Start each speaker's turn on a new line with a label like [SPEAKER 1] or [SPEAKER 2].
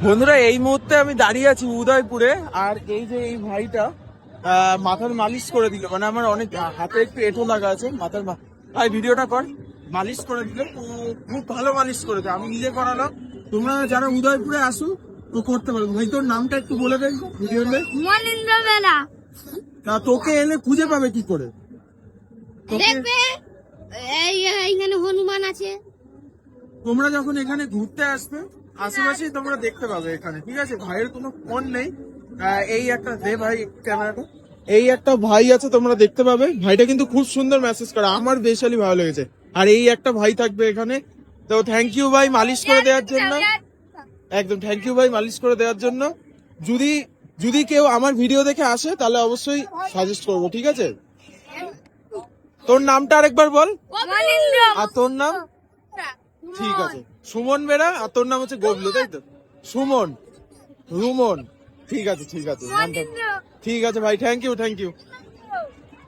[SPEAKER 1] বন্ধুরা এই মুহূর্তে আমি দাঁড়িয়ে আছি উদয়পুরে, আর এই যে এই ভাইটা মাথার মালিশ করে দিল, মানে আমার অনেক হাতে একটু এঁটো লাগা আছে মাথার ভাই ভিডিওটা কর, মালিশ করে দিল, তো খুব ভালো মালিশ করেছে, আমি নিজে করালাম। তোমরা যারা উদয়পুরে আসো তো করতে পারো। ভাই তোর নামটা একটু বলে দেন ভিডিওতে।
[SPEAKER 2] মনিন্দ্র বেলা।
[SPEAKER 1] তা তোকে এলে খুঁজে পাবে কি করে?
[SPEAKER 2] দেখবে এইখানে হনুমান আছে।
[SPEAKER 1] তোমরা যখন এখানে ঘুরতে আসবে আশেপাশেই তোমরা দেখতে পাবে এখানে, ঠিক আছে? ভাইয়ের কোনো ফোন নেই। এই একটা দে ভাই ক্যামেরাটা, এই একটা ভাই আছে তোমরা দেখতে পাবে, ভাইটা কিন্তু খুব সুন্দর মেসেজ করে, আমার বেশালি ভালো লেগেছে। আর এই একটা ভাই থাকবে এখানে, তো থ্যাংক ইউ ভাই মালিশ করে দেওয়ার জন্য, একদম থ্যাংক ইউ ভাই মালিশ করে দেওয়ার জন্য। যদি যদি কেউ আমার ভিডিও দেখে আসে তাহলে অবশ্যই সাজেস্ট করবো, ঠিক আছে? তোর নামটা আরেকবার বল।
[SPEAKER 2] মনিন্দ্র।
[SPEAKER 1] আর তোর নাম? ঠিক আছে, সুমন বেরা। আর তোর নাম হচ্ছে গবলু, তাই তো? সুমন, রুমন, ঠিক আছে ঠিক আছে, নামটা ঠিক আছে ভাই, থ্যাংক ইউ থ্যাংক ইউ।